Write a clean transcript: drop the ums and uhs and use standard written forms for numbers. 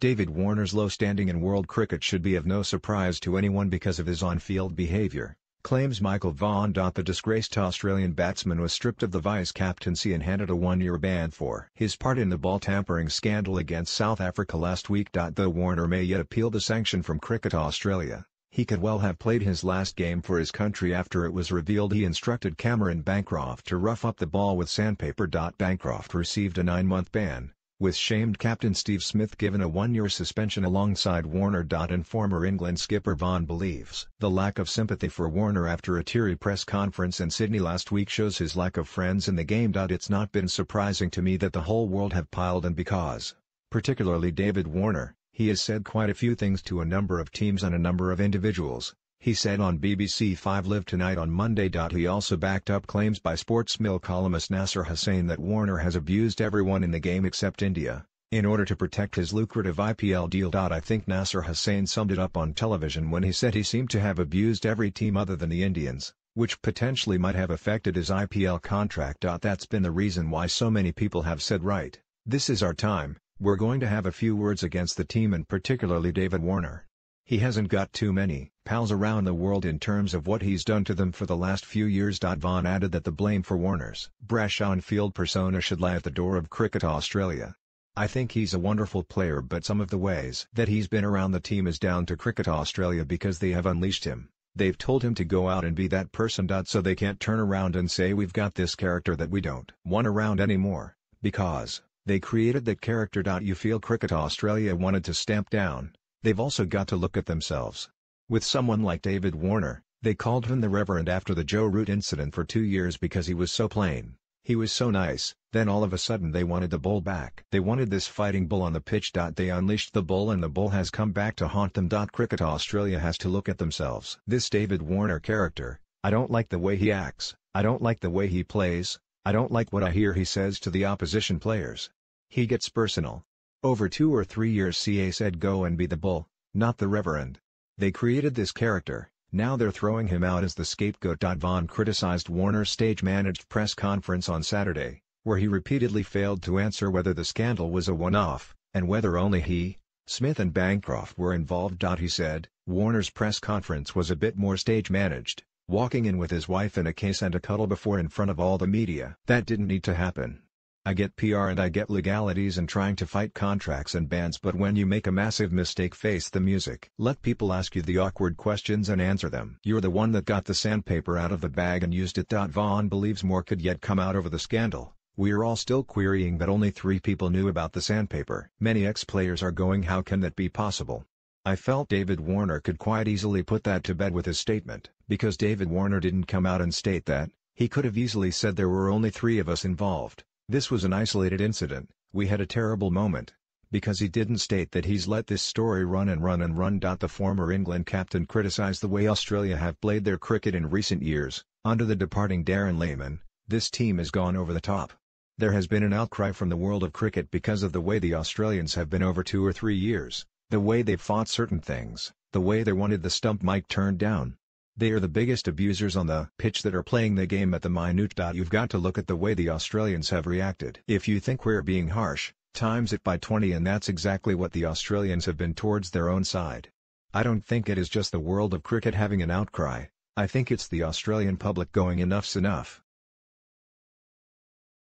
David Warner's low standing in world cricket should be of no surprise to anyone because of his on-field behaviour, claims Michael Vaughan. The disgraced Australian batsman was stripped of the vice-captaincy and handed a one-year ban for his part in the ball tampering scandal against South Africa last week. Though Warner may yet appeal the sanction from Cricket Australia, he could well have played his last game for his country after it was revealed he instructed Cameron Bancroft to rough up the ball with sandpaper. Bancroft received a 9-month ban, with shamed captain Steve Smith given a 1-year suspension alongside Warner. And former England skipper Vaughan believes the lack of sympathy for Warner after a teary press conference in Sydney last week shows his lack of friends in the game. It's not been surprising to me that the whole world have piled in because, particularly David Warner, he has said quite a few things to a number of teams and a number of individuals, he said on BBC 5 Live Tonight on Monday. He also backed up claims by Sportsmill columnist Nasser Hussain that Warner has abused everyone in the game except India, in order to protect his lucrative IPL deal. I think Nasser Hussain summed it up on television when he said he seemed to have abused every team other than the Indians, which potentially might have affected his IPL contract. That's been the reason why so many people have said, right, this is our time, we're going to have a few words against the team and particularly David Warner. He hasn't got too many pals around the world in terms of what he's done to them for the last few years. Vaughan added that the blame for Warner's brash on-field persona should lie at the door of Cricket Australia. I think he's a wonderful player, but some of the ways that he's been around the team is down to Cricket Australia because they have unleashed him. They've told him to go out and be that person. So they can't turn around and say we've got this character that we don't want around anymore, because they created that character. You feel Cricket Australia wanted to stamp down. They've also got to look at themselves. With someone like David Warner, they called him the Reverend after the Joe Root incident for 2 years because he was so plain, he was so nice, then all of a sudden they wanted the bull back. They wanted this fighting bull on the pitch. They unleashed the bull and the bull has come back to haunt them. Cricket Australia has to look at themselves. This David Warner character, I don't like the way he acts, I don't like the way he plays, I don't like what I hear he says to the opposition players. He gets personal. Over 2 or 3 years CA said go and be the bull, not the Reverend. They created this character, now they're throwing him out as the scapegoat. Vaughan criticized Warner's stage-managed press conference on Saturday, where he repeatedly failed to answer whether the scandal was a one-off, and whether only he, Smith and Bancroft were involved. He said, Warner's press conference was a bit more stage-managed, walking in with his wife in a case and a cuddle before in front of all the media. That didn't need to happen. I get PR and I get legalities and trying to fight contracts and bans, but when you make a massive mistake, face the music. Let people ask you the awkward questions and answer them. You're the one that got the sandpaper out of the bag and used it. Vaughan believes more could yet come out over the scandal. We're all still querying that only 3 people knew about the sandpaper. Many ex-players are going, how can that be possible? I felt David Warner could quite easily put that to bed with his statement. Because David Warner didn't come out and state that, he could have easily said there were only 3 of us involved. This was an isolated incident, we had a terrible moment. Because he didn't state that he's let this story run and run and run. The former England captain criticised the way Australia have played their cricket in recent years. Under the departing Darren Lehmann, this team has gone over the top. There has been an outcry from the world of cricket because of the way the Australians have been over 2 or 3 years, the way they've fought certain things, the way they wanted the stump mic turned down. They are the biggest abusers on the pitch that are playing the game at the minute. You've got to look at the way the Australians have reacted. If you think we're being harsh, times it by 20, and that's exactly what the Australians have been towards their own side. I don't think it is just the world of cricket having an outcry, I think it's the Australian public going enough's enough.